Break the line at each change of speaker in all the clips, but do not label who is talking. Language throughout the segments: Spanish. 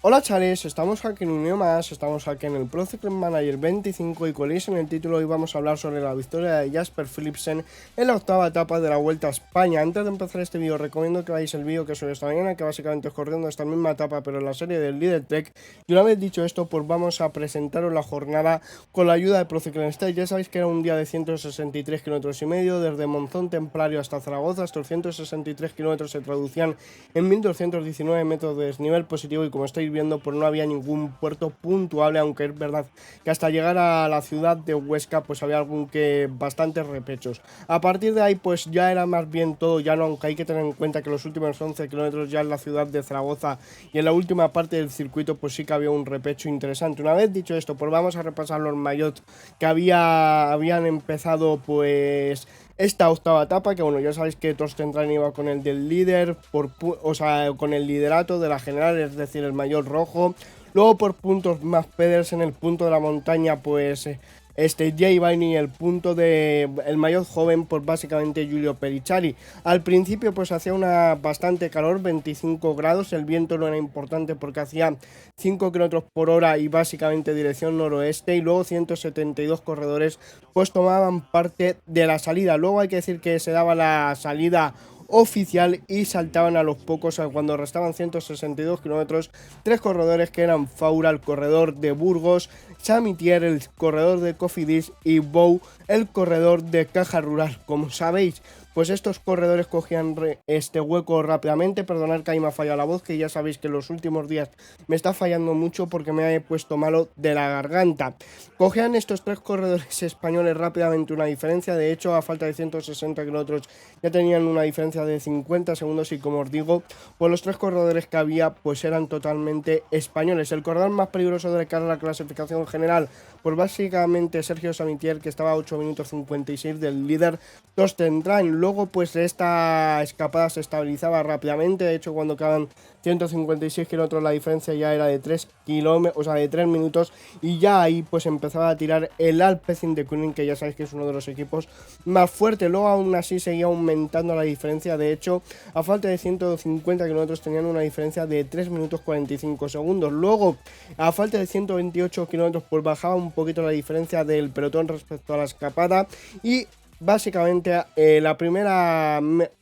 Hola chavales, estamos aquí en un video más, estamos aquí en el Pro Cycling Manager 25 y como en el título hoy vamos a hablar sobre la victoria de Jasper Philipsen en la octava etapa de la Vuelta a España. Antes de empezar este vídeo recomiendo que veáis el vídeo que subí esta mañana, que básicamente es corriendo esta misma etapa pero en la serie del Líder Trek. Y una vez dicho esto, pues vamos a presentaros la jornada con la ayuda de Pro Cycling Stage. Ya sabéis que era un día de 163 kilómetros y medio, desde Monzón Templario hasta Zaragoza. Estos 163 kilómetros se traducían en 1219 metros de desnivel positivo y como estáis viendo pues no había ningún puerto puntuable, aunque es verdad que hasta llegar a la ciudad de Huesca pues había bastantes repechos. A partir de ahí pues ya era más bien todo llano, aunque hay que tener en cuenta que los últimos 11 kilómetros ya en la ciudad de Zaragoza y en la última parte del circuito pues sí que había un repecho interesante. Una vez dicho esto pues vamos a repasar los maillots que habían empezado pues esta octava etapa, que bueno, ya sabéis que Torsten Train iba con el del líder, o sea, con el liderato de la general, es decir, el maillot rojo. Luego por puntos más Pedersen, en el punto de la montaña, pues Jay Vine, el punto de el maillot joven, pues básicamente Giulio Pericari. Al principio pues hacía una bastante calor, 25 grados, el viento no era importante porque hacía 5 km por hora y básicamente dirección noroeste, y luego 172 corredores pues tomaban parte de la salida. Luego hay que decir que se daba la salida oficial y saltaban a los pocos cuando restaban 162 kilómetros tres corredores, que eran Faura, el corredor de Burgos, Samitier, el corredor de Cofidis, y Bou, el corredor de Caja Rural. Como sabéis, pues estos corredores cogían este hueco rápidamente. Perdonad que ahí me ha fallado la voz, que ya sabéis que en los últimos días me está fallando mucho porque me he puesto malo de la garganta. Cogían estos tres corredores españoles rápidamente una diferencia. De hecho, a falta de 160 kilómetros ya tenían una diferencia de 50 segundos, y como os digo, pues los tres corredores que había pues eran totalmente españoles. El corredor más peligroso de cara a la clasificación general pues básicamente Sergio Samitier, que estaba a 8 minutos 56 del líder Torsten Train. Luego pues esta escapada se estabilizaba rápidamente. De hecho, cuando quedaban 156 kilómetros la diferencia ya era de 3 kilómetros, o sea, de 3 minutos, y ya ahí pues empezaba a tirar el Alpecin de Kuning, que ya sabéis que es uno de los equipos más fuertes. Luego aún así seguía aumentando la diferencia. De hecho, a falta de 150 kilómetros tenían una diferencia de 3 minutos 45 segundos. Luego, a falta de 128 kilómetros pues bajaba un poquito la diferencia del pelotón respecto a la escapada, y básicamente la primera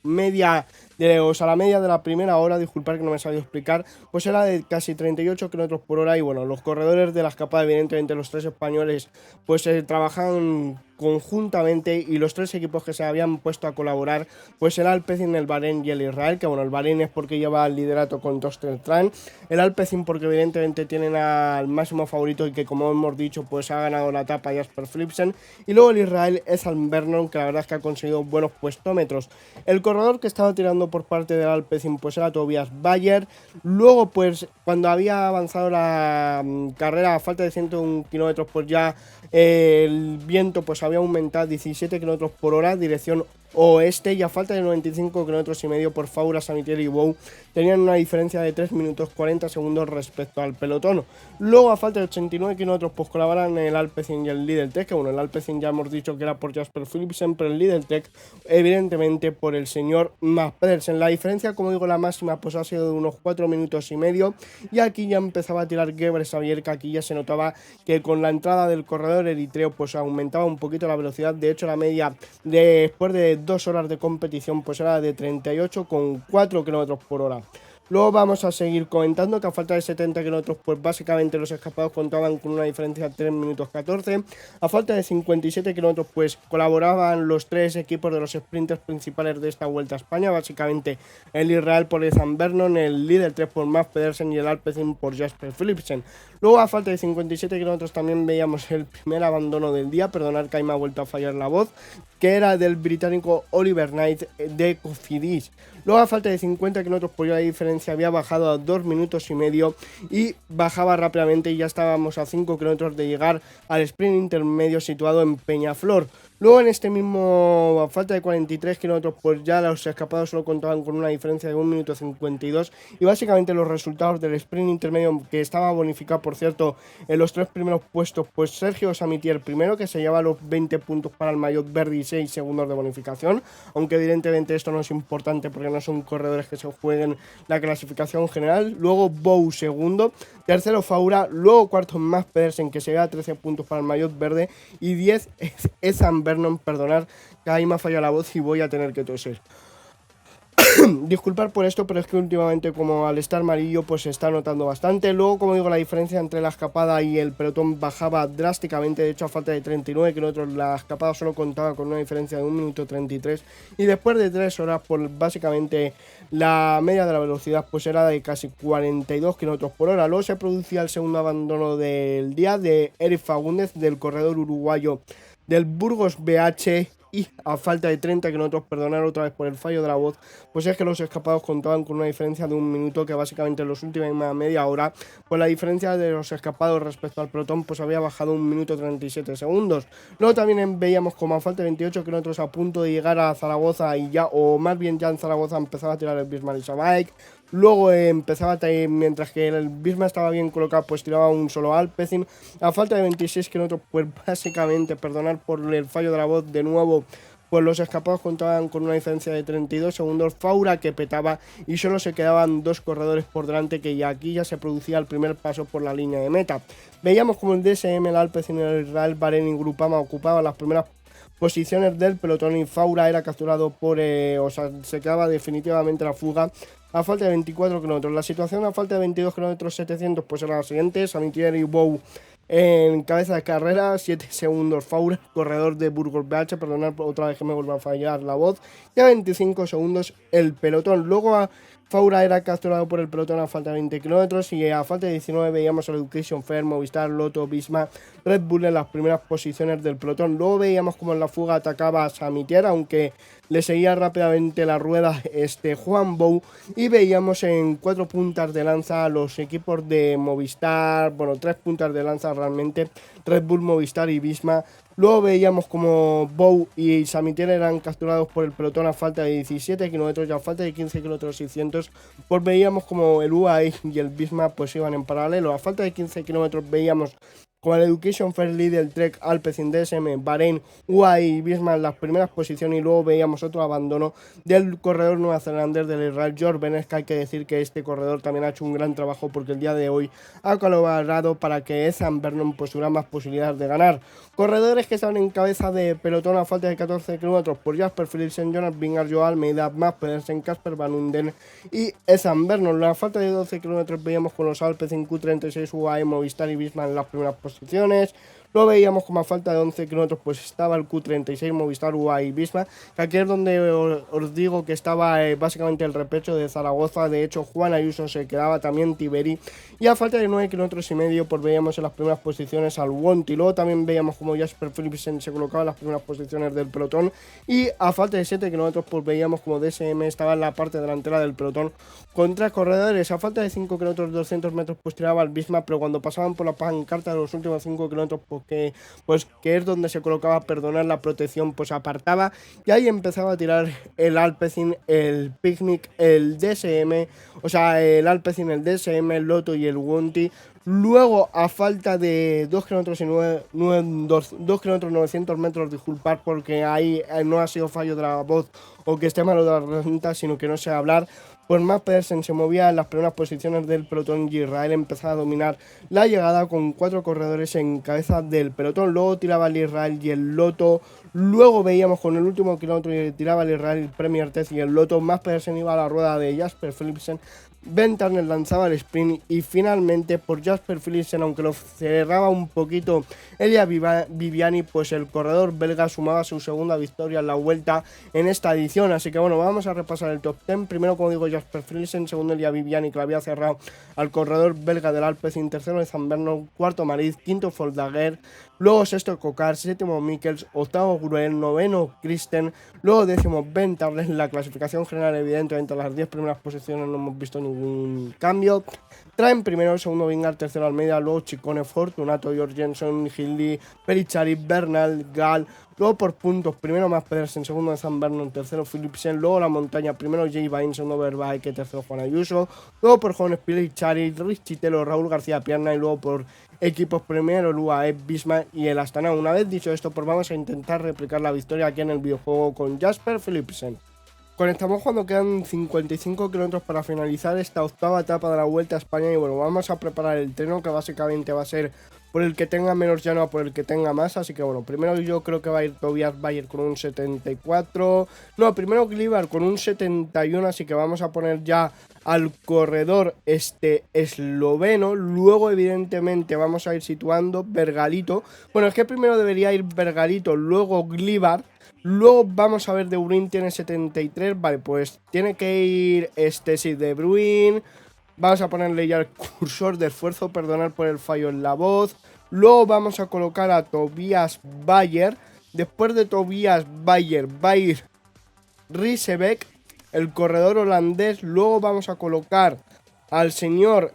media la media de la primera hora, disculpad que no me he sabido explicar, pues era de casi 38 kilómetros por hora. Y bueno, los corredores de la escapada, evidentemente los tres españoles, pues trabajaban conjuntamente, y los tres equipos que se habían puesto a colaborar pues el Alpecin, el Bahrein y el Israel, que bueno, el Bahrein es porque lleva el liderato con Torsten Train, el Alpecin porque evidentemente tienen al máximo favorito y que, como hemos dicho, pues ha ganado la etapa Jasper Philipsen, y luego el Israel es al Vernon, que la verdad es que ha conseguido buenos puestómetros. El corredor que estaba tirando por parte del Alpecin pues era Tobias Bayer. Luego pues cuando había avanzado la carrera a falta de 101 kilómetros pues ya el viento pues había aumentado 17 kilómetros por hora dirección oeste, y a falta de 95 kilómetros y medio por Faura, Samitier y Bou tenían una diferencia de 3 minutos 40 segundos respecto al pelotón. Luego a falta de 89 kilómetros pues colaboran el Alpecin y el Lidl Tech, que bueno, el Alpecin ya hemos dicho que era por Jasper Philipsen, pero el Lidl Tech evidentemente por el señor Mads Pedersen. La diferencia, como digo, la máxima pues ha sido de unos 4 minutos y medio, y aquí ya empezaba a tirar Gebre-Xavier, que aquí ya se notaba que con la entrada del corredor eritreo pues aumentaba un poquito la velocidad. De hecho, la media después de 2 horas de competición pues era de 38,4 kilómetros por hora. Luego vamos a seguir comentando que a falta de 70 kilómetros pues básicamente los escapados contaban con una diferencia de 3 minutos 14. A falta de 57 kilómetros pues colaboraban los tres equipos de los sprinters principales de esta Vuelta a España, básicamente el Israel por Ethan Vernon, el líder 3 por Mads Pedersen y el Alpecin por Jasper Philipsen. Luego a falta de 57 kilómetros también veíamos el primer abandono del día, perdonad que ahí me ha vuelto a fallar la voz, que era del británico Oliver Knight de Cofidis. Luego a falta de 50 kilómetros por hora la diferencia había bajado a 2 minutos y medio, y bajaba rápidamente, y ya estábamos a 5 kilómetros de llegar al sprint intermedio situado en Peñaflor. Luego en este mismo, a falta de 43 kilómetros, pues ya los escapados solo contaban con una diferencia de 1 minuto 52 y básicamente los resultados del sprint intermedio, que estaba bonificado por cierto en los 3 primeros puestos, pues Sergio Samitier primero, que se lleva los 20 puntos para el maillot verde y 6 segundos de bonificación, aunque evidentemente esto no es importante porque no son corredores que se jueguen la clasificación general. Luego Bou segundo, tercero Faura, luego cuarto Mads Pedersen, que se lleva 13 puntos para el maillot verde y 10 Ethan Vernon. Perdonad que ahí me ha fallado la voz y voy a tener que toser. Disculpar por esto, pero es que últimamente como al estar amarillo pues se está notando bastante. Luego, como digo, la diferencia entre la escapada y el pelotón bajaba drásticamente. De hecho, a falta de 39 kilómetros la escapada solo contaba con una diferencia de 1 minuto 33 y después de 3 horas pues básicamente la media de la velocidad pues era de casi 42 kilómetros por hora. Luego se producía el segundo abandono del día de Eric Fagundes, del corredor uruguayo del Burgos BH, y a falta de 30 kilómetros, perdonar otra vez por el fallo de la voz, pues es que los escapados contaban con una diferencia de 1 minuto, que básicamente en los últimos media hora, pues la diferencia de los escapados respecto al pelotón pues había bajado 1 minuto 37 segundos. Luego también veíamos como a falta de 28 kilómetros a punto de llegar a Zaragoza y ya, o más bien ya en Zaragoza empezaba a tirar el Bismarck y Sabike. Luego empezaba a traer, mientras que el Bismarck estaba bien colocado, pues tiraba un solo Alpecin. A falta de 26 kilómetros, pues básicamente, perdonar por el fallo de la voz de nuevo, pues los escapados contaban con una diferencia de 32 segundos. Faura que petaba y solo se quedaban 2 corredores por delante, que ya aquí ya se producía el primer paso por la línea de meta. Veíamos como el DSM, el Alpecin, el Israel, Bahrein y Grupama ocupaban las primeras posiciones del pelotón y Faura era capturado por, o sea, se quedaba definitivamente la fuga a falta de 24 kilómetros. La situación a falta de 22 kilómetros 700 pues era la siguiente: Samitier y Bou en cabeza de carrera, 7 segundos Faura, corredor de Burgos BH, perdonad otra vez que me vuelva a fallar la voz, y a 25 segundos el pelotón. Luego Faura era capturado por el pelotón a falta de 20 kilómetros y a falta de 19 veíamos a Education Fair, Movistar, Lotto, Visma, Red Bull en las primeras posiciones del pelotón. Luego veíamos como en la fuga atacaba a Samitier, aunque le seguía rápidamente la rueda Juan Bou, y veíamos en 4 puntas de lanza a los equipos de Movistar, bueno, 3 puntas de lanza realmente, Red Bull, Movistar y Visma. Luego veíamos como Bou y Samitier eran capturados por el pelotón a falta de 17 kilómetros y a falta de 15 kilómetros 600, pues veíamos como el UAE y el Visma pues iban en paralelo. A falta de 15 kilómetros veíamos como el Education Fair, Lidl, Trek, Alpecin, DSM, Bahrein, UAE y Visma en las primeras posiciones, y luego veíamos otro abandono del corredor neozelandés del Israel, George Bennett, que hay que decir que este corredor también ha hecho un gran trabajo porque el día de hoy ha colaborado para que Ethan Vernon pues tuviera más posibilidades de ganar. Corredores que estaban en cabeza de pelotón a falta de 14 kilómetros por Jasper Philipsen, Jonas Vingegaard, Joao Almeida, Mads Pedersen, Casper Van Unden y Ethan Vernon. A falta de 12 kilómetros veíamos con los Alpecin, Q36, UAE, Movistar y Visma en las primeras posiciones. Lo veíamos como a falta de 11 kilómetros pues estaba el Q36, Movistar, UAE y Visma, que aquí es donde os digo que estaba básicamente el repecho de Zaragoza. De hecho, Juan Ayuso se quedaba también, Tiberi, y a falta de 9 kilómetros y medio pues veíamos en las primeras posiciones al Wonti. Luego también veíamos como Jasper Philipsen se colocaba en las primeras posiciones del pelotón, y a falta de 7 kilómetros pues veíamos como DSM estaba en la parte delantera del pelotón con 3 corredores. A falta de 5 kilómetros 200 metros pues tiraba el Visma, pero cuando pasaban por la pancarta de los últimos 5 kilómetros que es donde se colocaba, perdonar, la protección, pues apartaba, y ahí empezaba a tirar el Alpecin, el Picnic, el DSM, o sea, el Alpecin, el DSM, el Lotto y el Wonti. Luego, a falta de 2 kilómetros y 2 kilómetros 900 metros, disculpar porque ahí no ha sido fallo de la voz o que esté malo de la herramienta, sino que no sé hablar, pues Mads Pedersen se movía en las primeras posiciones del pelotón y Israel empezaba a dominar la llegada con 4 corredores en cabeza del pelotón. Luego tiraba el Israel y el Lotto. Luego veíamos con el último kilómetro y tiraba el Israel, el Premier Test y el Lotto. Mads Pedersen iba a la rueda de Jasper Philipsen. Ben Turner lanzaba el sprint y finalmente por Jasper Philipsen, aunque lo cerraba un poquito Elia Viviani, pues el corredor belga sumaba su segunda victoria en la vuelta en esta edición. Así que bueno, vamos a repasar el top 10. Primero, como digo, Jasper Philipsen, segundo Elia Viviani, que lo había cerrado al corredor belga del Alpecin, tercero Ethan Vernon, cuarto Mariz, quinto Foldaguer, luego sexto Cocar, séptimo Mikkels, octavo Gruel, noveno Christen, luego décimo Ben Turner. La clasificación general, evidentemente, las 10 primeras posiciones no hemos visto ningún ningún cambio. Traen primero, segundo Vingar, tercero Almeida, luego Chicone, Fortunato, Jorgensen, Hildy, Perichari, Bernal, Gal. Luego por puntos, primero Mads Pedersen, segundo San Vernon, tercero Philipsen, luego la montaña, primero Jay Vine, segundo Verbaeke, tercero Juan Ayuso, luego por jóvenes Perichari, Rich Chitelo, Raúl García Pierna y luego por equipos primero UAE, Bismarck y el Astana. Una vez dicho esto, pues vamos a intentar replicar la victoria aquí en el videojuego con Jasper Philipsen. Conectamos cuando quedan 55 kilómetros para finalizar esta octava etapa de la Vuelta a España y bueno, vamos a preparar el treno que básicamente va a ser por el que tenga menos llano a por el que tenga más, así que bueno, primero yo creo que va a ir Tobias Bayer con un 74, no, primero Glibar con un 71, así que vamos a poner ya al corredor esloveno, luego evidentemente vamos a ir situando Vergalito, bueno, es que primero debería ir Vergalito, luego Glibar. Luego vamos a ver De Bruyne tiene 73, vale, pues tiene que ir sí, De Bruyne. Vamos a ponerle ya el cursor de esfuerzo, perdonar por el fallo en la voz. Luego vamos a colocar a Tobias Bayer. Después de Tobias Bayer va a ir Riesebeck, el corredor holandés. Luego vamos a colocar al señor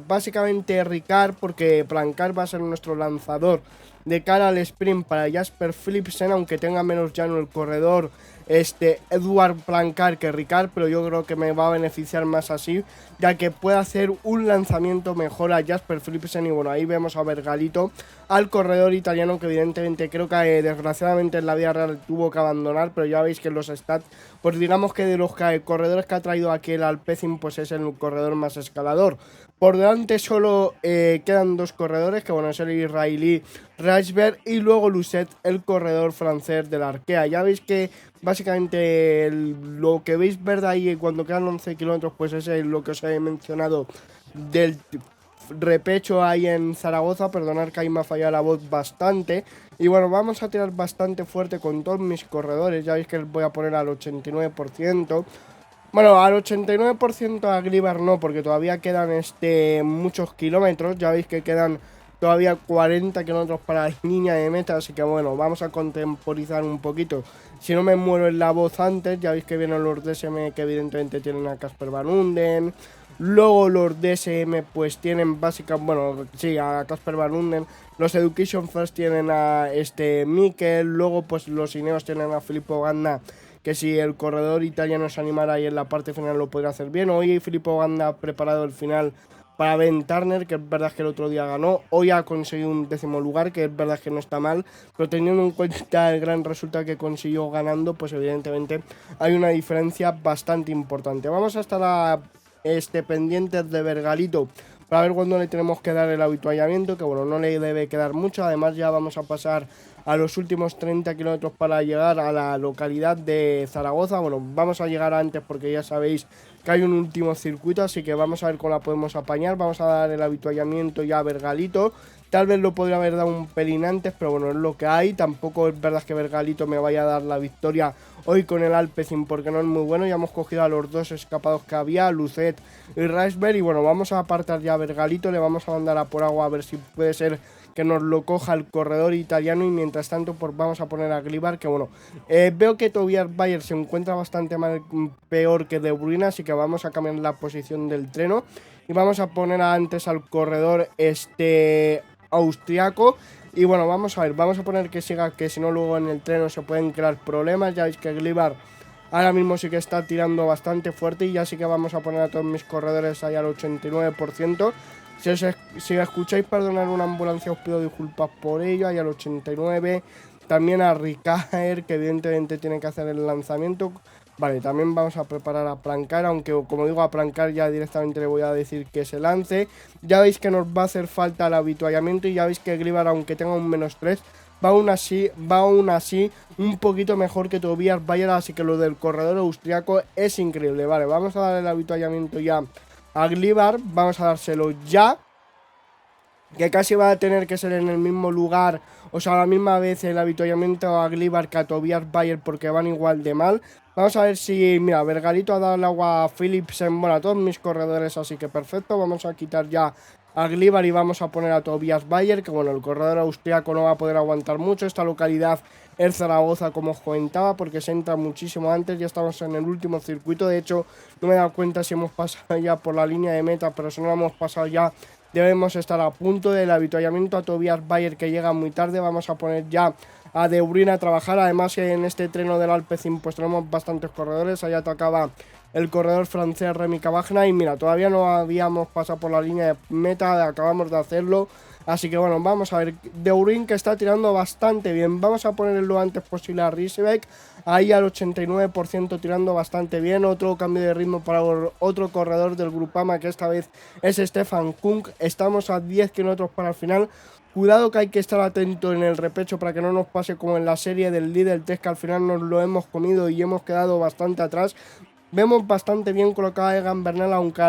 básicamente Ricard, porque Plancard va a ser nuestro lanzador de cara al sprint para Jasper Philipsen, aunque tenga menos llano el corredor Edward Plancard que Ricard, pero yo creo que me va a beneficiar más así, ya que puede hacer un lanzamiento mejor a Jasper Philipsen. Y bueno, ahí vemos a Vergalito, al corredor italiano, que evidentemente creo que desgraciadamente en la vida real tuvo que abandonar, pero ya veis que en los stats, pues digamos que de los corredores que ha traído aquí el Alpecin, pues es el corredor más escalador. Por delante solo quedan dos corredores, que bueno, es el israelí Rashberg y luego Lucet, el corredor francés de la Arkea. Ya veis que básicamente lo que veis verde ahí cuando quedan 11 kilómetros, pues es lo que os he mencionado del repecho ahí en Zaragoza. Perdonad que ahí me ha fallado la voz bastante. Y bueno, vamos a tirar bastante fuerte con todos mis corredores. Ya veis que les voy a poner al 89%. Bueno, al 89% a Glibar no, porque todavía quedan muchos kilómetros. Ya veis que quedan todavía 40 kilómetros para la línea de meta, así que bueno, vamos a contemporizar un poquito. Si no me muero en la voz antes, ya veis que vienen los DSM, que evidentemente tienen a Casper Van Unden. Luego los DSM pues tienen básicamente, bueno, sí, a Casper Van Unden. Los Education First tienen a Mikel. Luego pues los Ineos tienen a Filippo Ganna, que si el corredor italiano se animara ahí en la parte final lo podría hacer bien. Hoy Filippo Ganna ha preparado el final para Ben Turner, que es verdad que el otro día ganó. Hoy ha conseguido un 10º lugar, que es verdad que no está mal, pero teniendo en cuenta el gran resultado que consiguió ganando, pues evidentemente hay una diferencia bastante importante. Vamos a estar pendientes de Vergalito para ver cuándo le tenemos que dar el habituallamiento, que bueno, no le debe quedar mucho. Además ya vamos a pasar a los últimos 30 kilómetros para llegar a la localidad de Zaragoza. Bueno, vamos a llegar antes porque ya sabéis que hay un último circuito, así que vamos a ver cómo la podemos apañar. Vamos a dar el habituallamiento ya a Vergalito. Tal vez lo podría haber dado un pelín antes, pero bueno, es lo que hay. Tampoco es verdad que Vergalito me vaya a dar la victoria hoy con el Alpecin, porque no es muy bueno. Ya hemos cogido a los dos escapados que había, Lucet y Rashberg. Y bueno, vamos a apartar ya a Vergalito, le vamos a mandar a por agua a ver si puede ser que nos lo coja el corredor italiano. Y mientras tanto pues vamos a poner a Glibar, que bueno, veo que Tobias Bayer se encuentra bastante mal, peor que De Bruyne, así que vamos a cambiar la posición del treno y vamos a poner antes al corredor austriaco. Y bueno, vamos a ver, vamos a poner que siga, que si no luego en el treno se pueden crear problemas. Ya veis que Glibar ahora mismo sí que está tirando bastante fuerte y ya sí que vamos a poner a todos mis corredores ahí al 89%. Si escucháis perdonar una ambulancia os pido disculpas por ello, ahí al 89%. También a Ricard, que evidentemente tiene que hacer el lanzamiento. Vale, también vamos a preparar a Plancard, aunque como digo a Plancard ya directamente le voy a decir que se lance. Ya veis que nos va a hacer falta el habituallamiento y ya veis que Glibar, aunque tenga un -3, va aún así un poquito mejor que Tobias Bayer, así que lo del corredor austriaco es increíble. Vale, vamos a dar el habituallamiento ya a Glibar, vamos a dárselo ya, que casi va a tener que ser en el mismo lugar, o sea, a la misma vez el habituallamiento a Glibar que a Tobias Bayer, porque van igual de mal. Vamos a ver si, mira, Vergalito ha dado el agua a Philipsen, bueno, a todos mis corredores, así que perfecto. Vamos a quitar ya a Glibar y vamos a poner a Tobias Bayer, que bueno, el corredor austriaco no va a poder aguantar mucho. Esta localidad es Zaragoza, como os comentaba, porque se entra muchísimo antes. Ya estamos en el último circuito. De hecho, no me he dado cuenta si hemos pasado ya por la línea de meta, pero si no la hemos pasado ya, debemos estar a punto del avituallamiento a Tobias Bayer, que llega muy tarde. Vamos a poner ya a De Bruyne a trabajar. Además, en este treno del Alpecin pues tenemos bastantes corredores. Ahí atacaba el corredor francés Remy Cavagna y mira, todavía no habíamos pasado por la línea de meta, acabamos de hacerlo. Así que bueno, vamos a ver, De Bruyne, que está tirando bastante bien. Vamos a poner lo antes posible a Rysbeck, ahí al 89% tirando bastante bien. Otro cambio de ritmo para otro corredor del Grupama, que esta vez es Stefan Kung. Estamos a 10 kilómetros para el final. Cuidado, que hay que estar atento en el repecho para que no nos pase como en la serie del Lidl Tech, que al final nos lo hemos comido y hemos quedado bastante atrás. Vemos bastante bien colocada Egan Bernal, aunque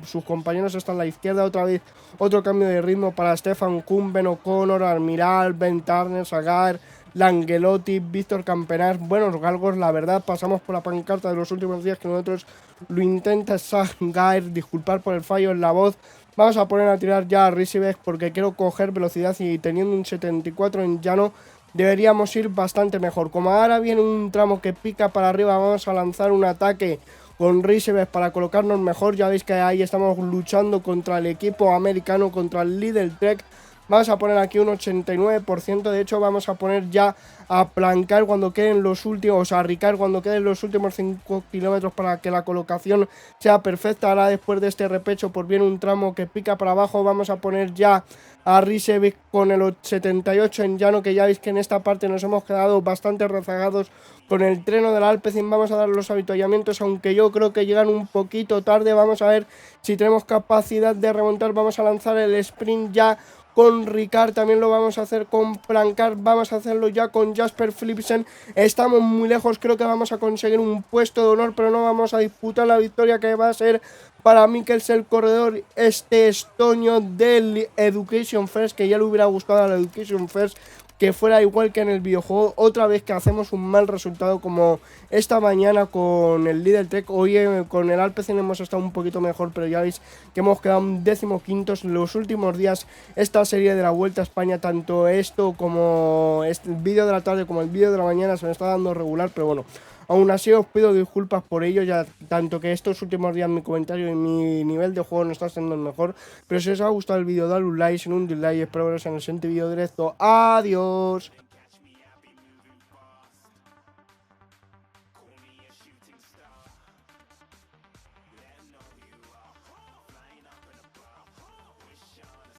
sus compañeros están a la izquierda. Otra vez otro cambio de ritmo para Stefan Kuhn, Ben O'Connor, Almiral, Ben Turner, Sagar, Langelotti, Víctor Campenar. Buenos galgos, la verdad. Pasamos por la pancarta de los últimos días que nosotros lo intenta Sagar. Disculpar por el fallo en la voz. Vamos a poner a tirar ya a Rysbeck porque quiero coger velocidad y teniendo un 74 en llano deberíamos ir bastante mejor. Como ahora viene un tramo que pica para arriba, vamos a lanzar un ataque con Rysbeck para colocarnos mejor. Ya veis que ahí estamos luchando contra el equipo americano, contra el Lidl Trek. Vamos a poner aquí un 89%, de hecho vamos a poner ya a plancar cuando queden los últimos, o sea, a ricar cuando queden los últimos 5 kilómetros para que la colocación sea perfecta. Ahora después de este repecho, por bien un tramo que pica para abajo, vamos a poner ya a Rysbeck con el 78 en llano, que ya veis que en esta parte nos hemos quedado bastante rezagados con el treno del Alpecin. Vamos a dar los avituallamientos, aunque yo creo que llegan un poquito tarde. Vamos a ver si tenemos capacidad de remontar. Vamos a lanzar el sprint ya con Ricard, también lo vamos a hacer con Plancard, vamos a hacerlo ya con Jasper Philipsen. Estamos muy lejos, creo que vamos a conseguir un puesto de honor, pero no vamos a disputar la victoria, que va a ser para Mikkels, el corredor estonio del Education First, que ya le hubiera gustado al Education First que fuera igual que en el videojuego. Otra vez que hacemos un mal resultado como esta mañana con el Lidl Trek. Hoy con el Alpecin hemos estado un poquito mejor, pero ya veis que hemos quedado 15º en los últimos días. Esta serie de la Vuelta a España, tanto esto como el vídeo de la tarde como el vídeo de la mañana, se me está dando regular, pero bueno, aún así os pido disculpas por ello, ya tanto que estos últimos días mi comentario y mi nivel de juego no está siendo el mejor. Pero si os ha gustado el vídeo, dale un like, sin un dislike, espero veros en el siguiente vídeo directo. Adiós.